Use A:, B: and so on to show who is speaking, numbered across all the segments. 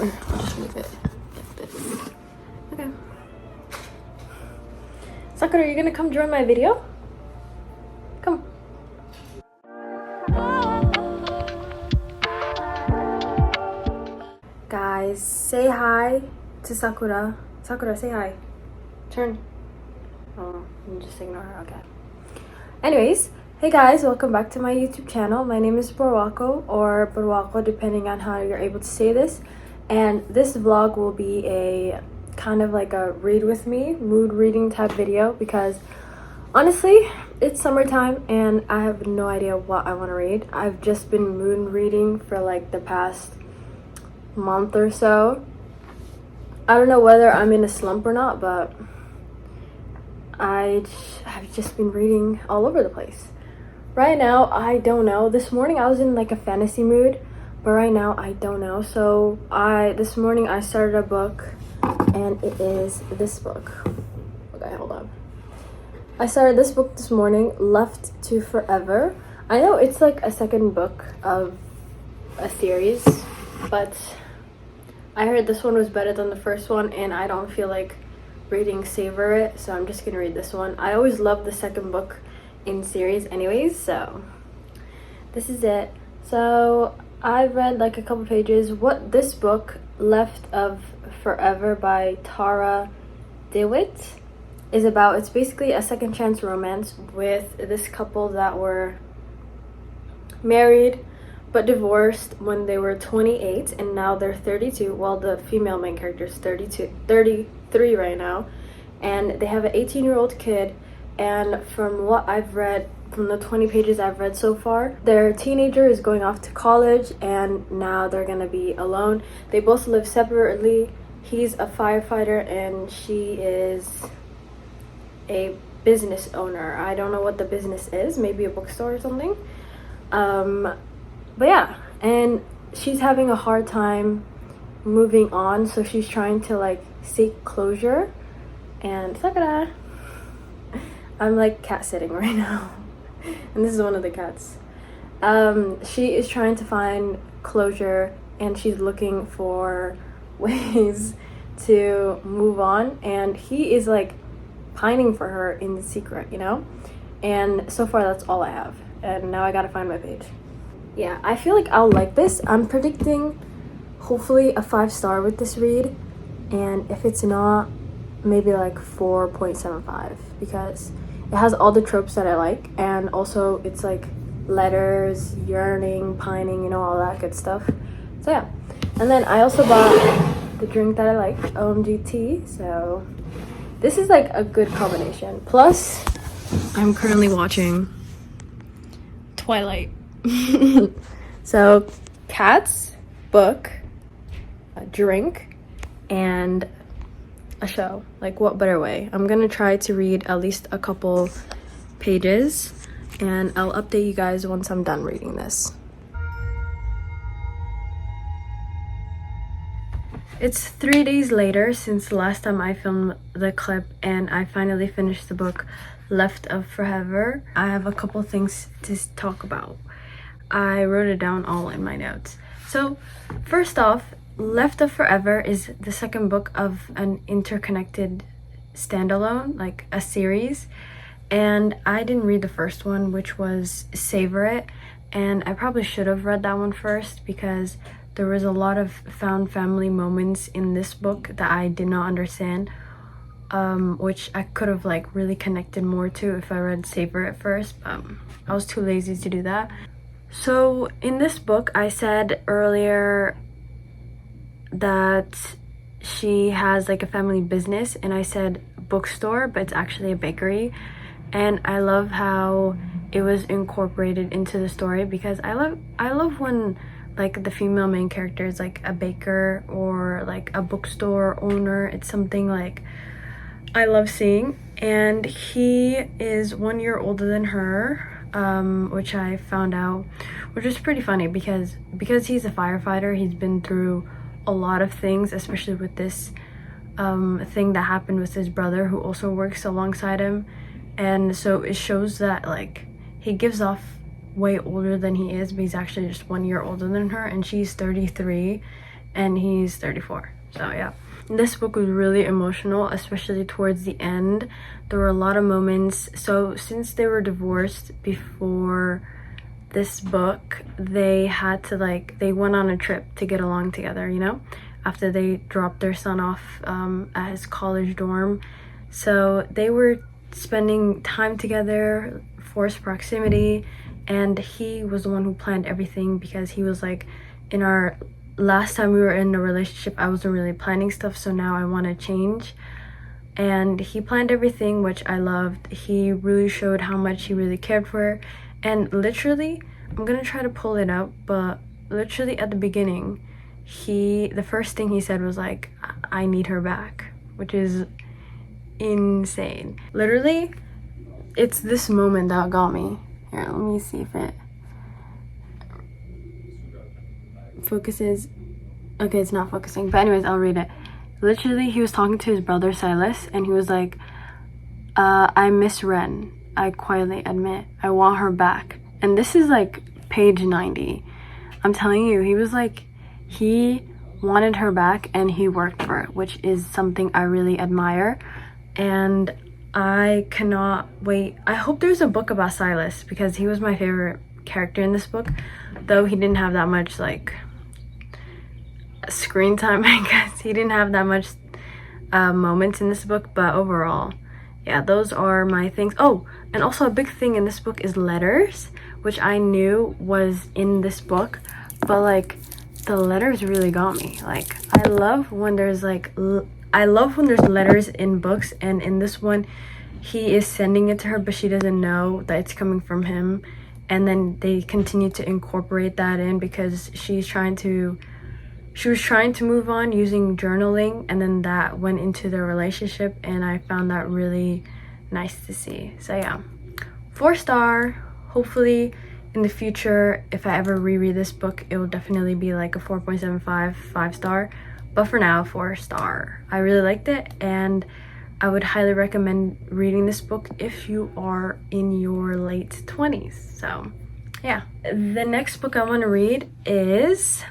A: I'll just move it like this. Okay. Sakura, are you gonna come join my video? Come. Guys, say hi to Sakura. Sakura, say hi. Turn. Oh, you just ignore her. Okay. Anyways, hey guys, welcome back to my YouTube channel. My name is Borwako, or Borwako, depending on how you're able to say this. And this vlog will be a kind of like a read with me, mood reading type video, because honestly, it's summertime and I have no idea what I want to read. I've just been mood reading for like the past month or so. I don't know whether I'm in a slump or not, but I've just been reading all over the place. Right now, I don't know. This morning I was in like a fantasy mood, but right now I don't know. So this morning I started a book, and it is this book. Okay, hold on. I started this book this morning, Left to Forever. I know it's like a second book of a series, but I heard this one was better than the first one, and I don't feel like reading Savor It, so I'm just gonna read this one. I always love the second book in series anyways, so this is it. So I've read like a couple pages. What this book, Left of Forever by Tara DeWitt, is about, it's basically a second chance romance with this couple that were married but divorced when they were 28, and now they're 32. Well, the female main character is 33 right now, and they have an 18-year-old kid. And from what I've read, from the 20 pages I've read so far, their teenager is going off to college, and now they're gonna be alone. They both live separately. He's a firefighter and she is a business owner. I don't know what the business is, maybe a bookstore or something. But yeah, and she's having a hard time moving on, so she's trying to like seek closure. And Sakura, I'm like cat sitting right now, and this is one of the cats. She is trying to find closure, and she's looking for ways to move on, and he is like pining for her in secret, you know? And so far that's all I have, and now I gotta find my page. Yeah, I feel like I'll like this. I'm predicting hopefully a 5-star with this read, and if it's not, maybe like 4.75, because it has all the tropes that I like, and also it's like letters, yearning, pining, you know, all that good stuff. So yeah, and then I also bought the drink that I like, OMG tea, so this is like a good combination. Plus, I'm currently watching Twilight. So cats, book, a drink, and a show. Like, what better way? I'm gonna try to read at least a couple pages, and I'll update you guys once I'm done reading this. It's 3 days later since the last time I filmed the clip, and I finally finished the book Left of Forever. I have a couple things to talk about. I wrote it down all in my notes. So first off, Left of Forever is the second book of an interconnected standalone, like a series. And I didn't read the first one, which was Savor It. And I probably should have read that one first, because there was a lot of found family moments in this book that I did not understand, which I could have like really connected more to if I read Savor It first, but I was too lazy to do that. So in this book, I said earlier that she has like a family business, and I said bookstore, but it's actually a bakery. And I love how it was incorporated into the story, because I love when like the female main character is like a baker or like a bookstore owner. It's something like I love seeing. And he is 1 year older than her, which I found out, which is pretty funny, because he's a firefighter, he's been through a lot of things, especially with this thing that happened with his brother, who also works alongside him. And so it shows that like he gives off way older than he is, but he's actually just 1 year older than her, and she's 33. and he's 34. So yeah, this book was really emotional, especially towards the end. There were a lot of moments. So since they were divorced before this book, they had to they went on a trip to get along together, you know, after they dropped their son off at his college dorm. So they were spending time together, forced proximity, and he was the one who planned everything, because he was like, in our last time we were in a relationship, I wasn't really planning stuff, so now I want to change. And he planned everything, which I loved. He really showed how much he really cared for her. And literally, I'm gonna try to pull it up, but literally at the beginning, the first thing he said was like, I need her back, which is insane. Literally, it's this moment that got me. Here, let me see if it focuses. Okay, it's not focusing, but anyways, I'll read it. Literally, he was talking to his brother Silas, and he was like, I miss Ren. I quietly admit I want her back. And this is like page 90. I'm telling you, he was like, he wanted her back and he worked for it, which is something I really admire. And I cannot wait. I hope there's a book about Silas, because he was my favorite character in this book, though he didn't have that much screen time. I guess he didn't have that much moments in this book, but overall, yeah, those are my things. Oh, and also a big thing in this book is letters, which I knew was in this book, but the letters really got me. I love when there's letters in books, and in this one he is sending it to her, but she doesn't know that it's coming from him, and then they continue to incorporate that in because she was trying to move on using journaling, and then that went into their relationship, and I found that really nice to see. So yeah, 4-star. Hopefully in the future, if I ever reread this book, it will definitely be like a 4.75, 5-star, but for now, 4-star. I really liked it, and I would highly recommend reading this book if you are in your late 20s. So yeah, the next book I want to read is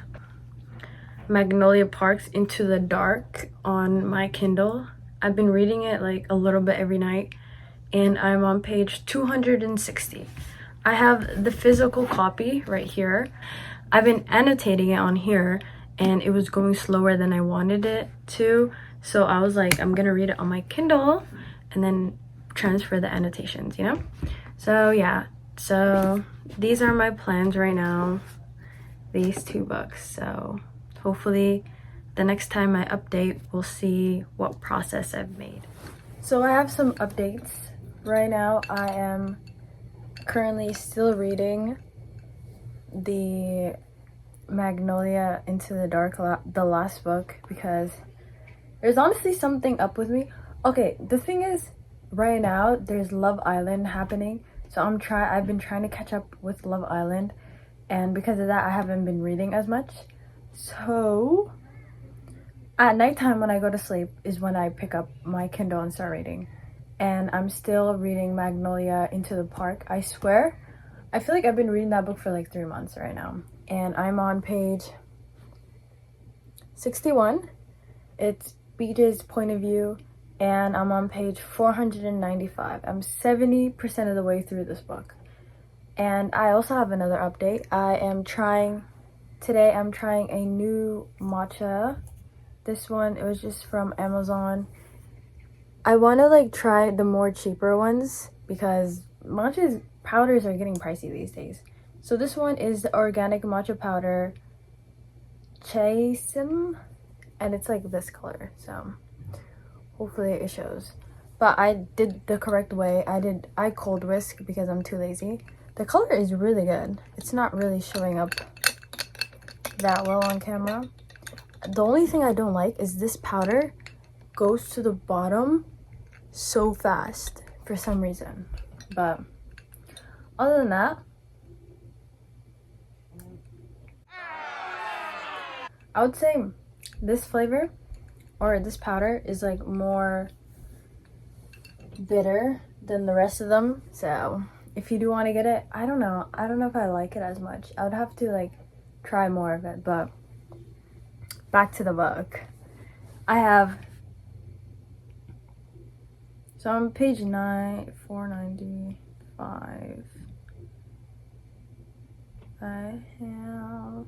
A: Magnolia Park's Into the Dark on my Kindle. I've been reading it a little bit every night, and I'm on page 260. I have the physical copy right here. I've been annotating it on here, and it was going slower than I wanted it to, so I was like, I'm gonna read it on my Kindle and then transfer the annotations, you know? So yeah, so these are my plans right now, these 2 books. So hopefully the next time I update, we'll see what process I've made. So I have some updates. Right now, I am currently still reading the Magnolia Into the Dark, the last book, because there's honestly something up with me. Okay, the thing is, right now, there's Love Island happening. So I've been trying to catch up with Love Island, and because of that, I haven't been reading as much. So at nighttime when I go to sleep is when I pick up my Kindle and start reading. And I'm still reading Magnolia Into the Park. I swear, I feel like I've been reading that book for 3 months right now. And I'm on page 61. It's Beach's point of view, and I'm on page 495. I'm 70% of the way through this book. And I also have another update. Today I'm trying a new matcha. This one, it was just from Amazon. I want to try the more cheaper ones, because matcha powders are getting pricey these days. So this one is the organic matcha powder, Chasim, and it's this color. So hopefully it shows. But I did the correct way. I cold whisk because I'm too lazy. The color is really good. It's not really showing up that well on camera. The only thing I don't like is this powder goes to the bottom so fast for some reason. But other than that, I would say this flavor or this powder is more bitter than the rest of them. So if you do want to get it, I don't know if I like it as much. I would have to try more of it, but back to the book. I have, so I'm on page 495. I have,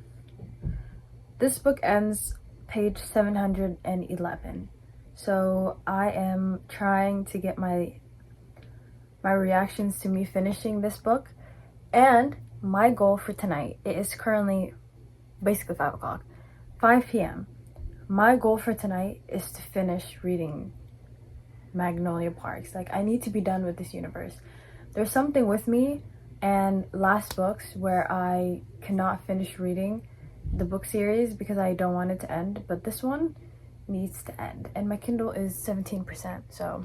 A: this book ends page 711. So I am trying to get my reactions to me finishing this book. And my goal for tonight, it is currently basically 5 o'clock, 5 p.m. My goal for tonight is to finish reading Magnolia Parks. Like, I need to be done with this universe. There's something with me and last books where I cannot finish reading the book series because I don't want it to end, but this one needs to end. And my Kindle is 17%, so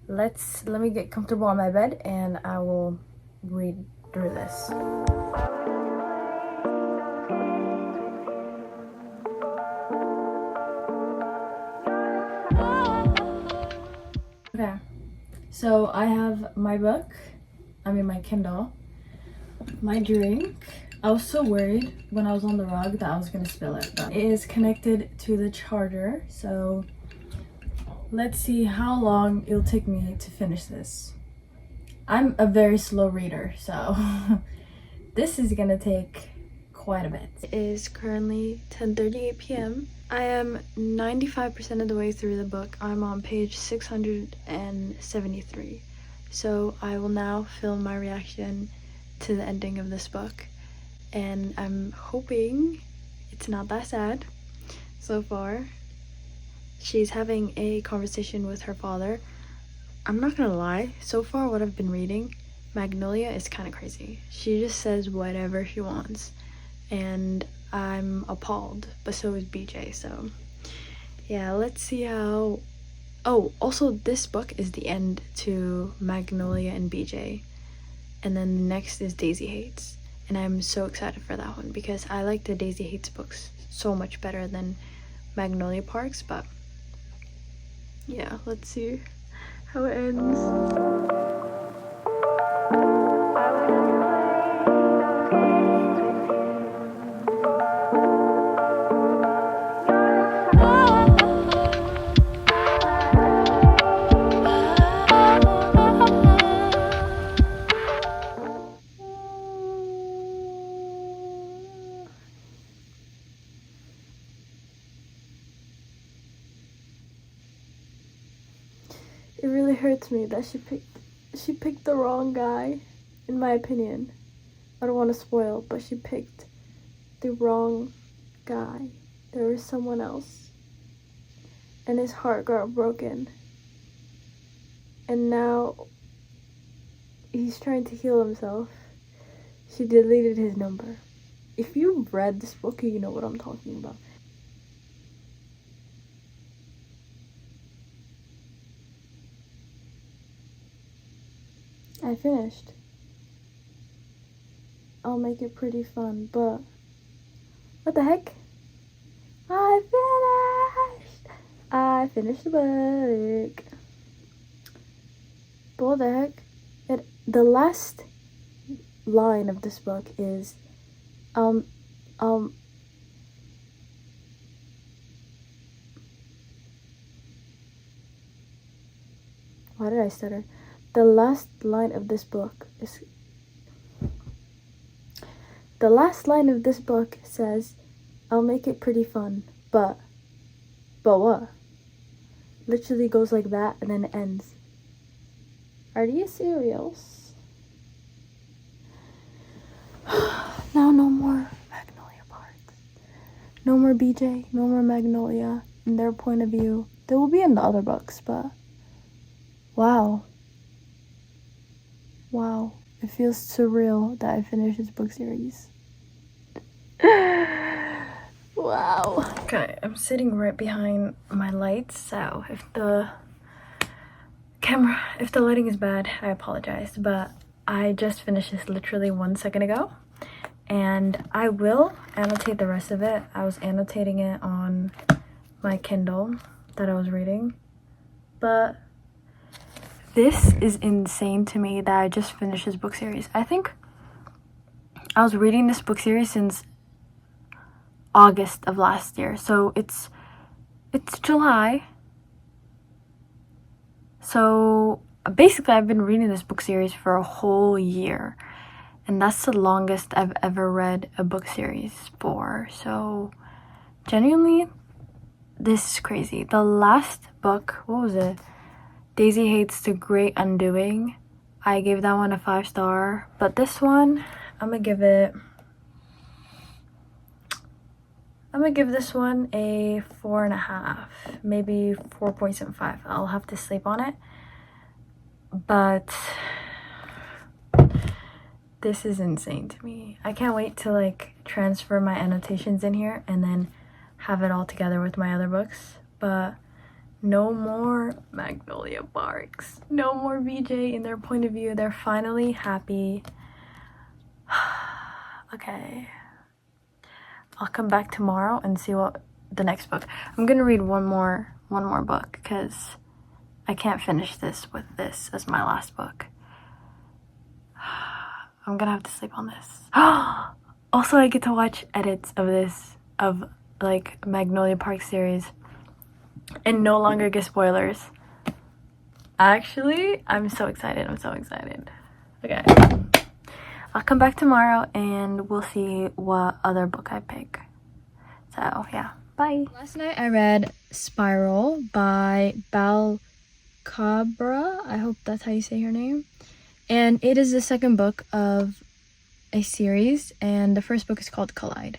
A: let me get comfortable on my bed and I will read through this. Okay, so I have my book, my Kindle, my drink. I was so worried when I was on the rug that I was gonna spill it, but it is connected to the charger, so let's see how long it'll take me to finish this. I'm a very slow reader, so this is gonna take quite a bit. It is currently 10:38 p.m. I am 95% of the way through the book. I'm on page 673. So I will now film my reaction to the ending of this book. And I'm hoping it's not that sad so far. She's having a conversation with her father. I'm not gonna lie, so far what I've been reading, Magnolia is kind of crazy. She just says whatever she wants. And I'm appalled, but so is BJ, so yeah, let's see how. Oh, also this book is the end to Magnolia and BJ, and then the next is Daisy Hates, and I'm so excited for that one because I like the Daisy Hates books so much better than Magnolia Parks. But yeah, let's see how it ends. It really hurts me that she picked the wrong guy, in my opinion. I don't want to spoil, but she picked the wrong guy. There was someone else. And his heart got broken. And now he's trying to heal himself. She deleted his number. If you've read this book, you know what I'm talking about. I finished. I'll make it pretty fun, but what the heck? I finished the book. But what the heck? The last line of this book is why did I stutter? The last line of this book says, I'll make it pretty fun, but what? Literally goes like that and then it ends. Are you serious? Now no more Magnolia Parks. No more BJ, no more Magnolia in their point of view. There will be in the other books, but wow. Wow, it feels surreal that I finished this book series. Wow. Okay, I'm sitting right behind my lights, so if the lighting is bad, I apologize, but I just finished this literally 1 second ago, and I will annotate the rest of it. I was annotating it on my Kindle that I was reading, but this is insane to me that I just finished this book series. I think I was reading this book series since August of last year. So it's July. So basically I've been reading this book series for a whole year, and that's the longest I've ever read a book series for. So genuinely, this is crazy. The last book, what was it? Daisy Hates the Great Undoing. I gave that one a 5-star, but this one, I'm gonna give this one a 4.5, maybe 4.75. I'll have to sleep on it. But this is insane to me. I can't wait to like transfer my annotations in here and then have it all together with my other books. But no more Magnolia Parks. No more VJ in their point of view. They're finally happy. Okay. I'll come back tomorrow and see what the next book. I'm gonna read one more book because I can't finish this with this as my last book. I'm gonna have to sleep on this. Also, I get to watch edits of this, of like Magnolia Park series, and no longer get spoilers. Actually, I'm so excited. Okay. I'll come back tomorrow and we'll see what other book I pick. So yeah, bye. Last night I read Spiral by Bal Cabra. I hope that's how you say her name. And it is the second book of a series, and the first book is called Collide.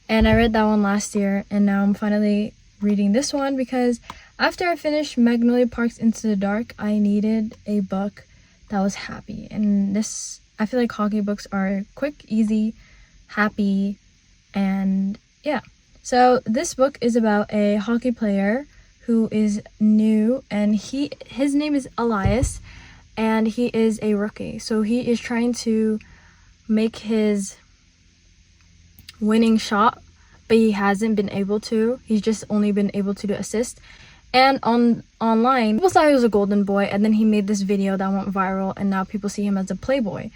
A: And I read that one last year, and now I'm finally reading this one because after I finished Magnolia Park's Into the Dark, I needed a book that was happy. And this, I feel like hockey books are quick, easy, happy, and yeah. So this book is about a hockey player who is new, and his name is Elias, and he is a rookie. So he is trying to make his winning shot, but he hasn't been able to. He's just only been able to do assist. And online, people thought he was a golden boy, and then he made this video that went viral, and now people see him as a playboy.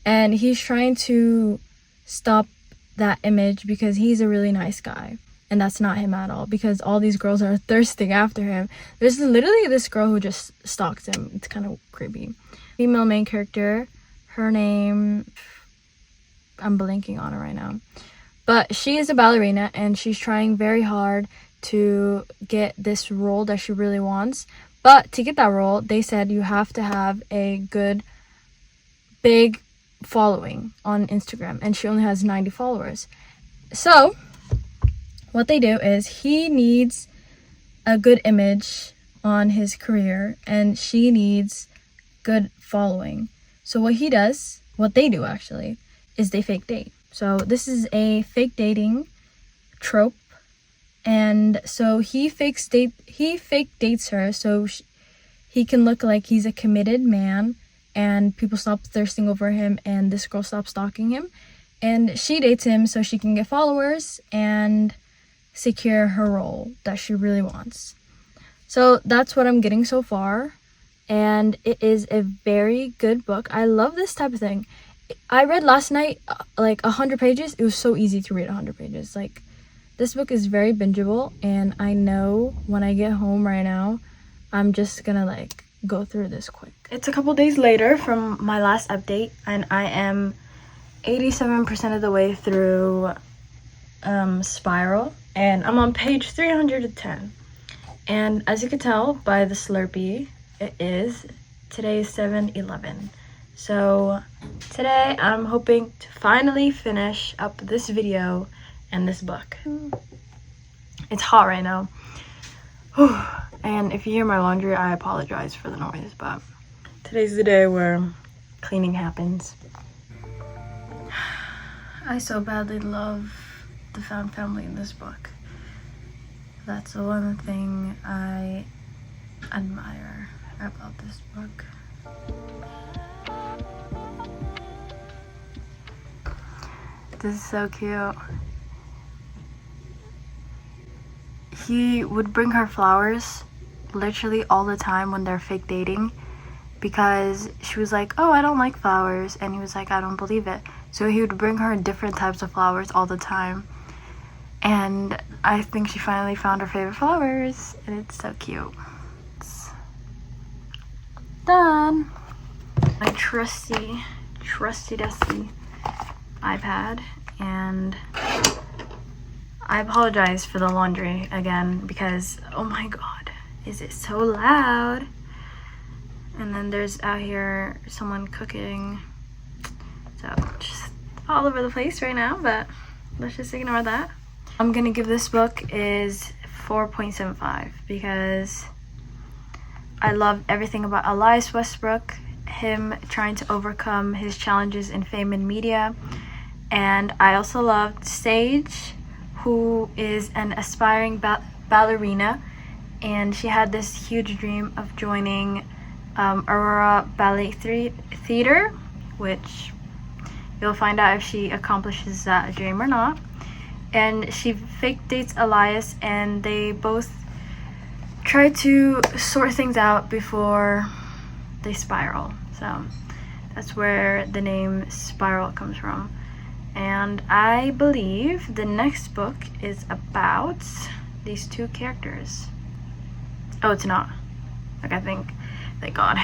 A: And he's trying to stop that image because he's a really nice guy. And that's not him at all, because all these girls are thirsting after him. There's literally this girl who just stalks him. It's kind of creepy. Female main character, her name, I'm blanking on it right now. But she is a ballerina, and she's trying very hard to get this role that she really wants. But to get that role, they said you have to have a good, big following on Instagram, and she only has 90 followers. So what they do is he needs a good image on his career, and she needs good following. So what they do actually, is they fake date. So this is a fake dating trope. And so he fake dates her so he can look like he's a committed man, and people stop thirsting over him, and this girl stops stalking him. And she dates him so she can get followers and secure her role that she really wants. So that's what I'm getting so far, and it is a very good book. I love this type of thing. I read last night like 100 pages. It was so easy to read 100 pages. Like, this book is very bingeable, and I know when I get home right now, I'm just gonna like go through this quick. It's a couple days later from my last update, and I am 87% of the way through Spiral, and I'm on page 310. And as you can tell by the Slurpee, today is 7/11. So today I'm hoping to finally finish up this video and this book. It's hot right now. And if you hear my laundry, I apologize for the noise, but today's the day where cleaning happens. I so badly love the found family in this book. That's the one thing I admire about this book. This is so cute. He would bring her flowers literally all the time when they're fake dating, because she was like, oh, I don't like flowers, and he was like, I don't believe it. So he would bring her different types of flowers all the time, And I think she finally found her favorite flowers, and it's so cute. It's done. My trusty dusty iPad, and I apologize for the laundry again because oh my god, is it so loud. And then there's out here someone cooking, so just all over the place right now, but let's just ignore that. I'm gonna give this book is 4.75 because I love everything about Elias Westbrook, him trying to overcome his challenges in fame and media. And I also loved Sage, who is an aspiring ballerina, and she had this huge dream of joining Aurora Ballet Theater, which you'll find out if she accomplishes that dream or not. And she fake dates Elias, and they both try to sort things out before they spiral. So that's where the name Spiral comes from. And I believe the next book is about these two characters. Oh, it's not. Like, I think, thank God.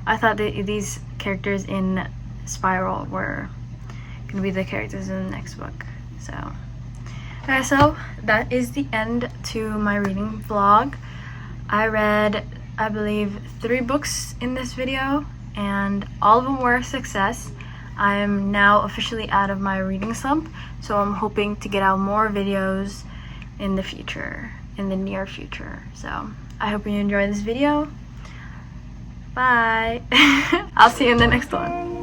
A: I thought that these characters in Spiral were gonna be the characters in the next book. So, okay, so that is the end to my reading vlog. I read, I believe, 3 books in this video, and all of them were a success. I am now officially out of my reading slump, so I'm hoping to get out more videos in the future, in the near future. So I hope you enjoyed this video. Bye. I'll see you in the next one.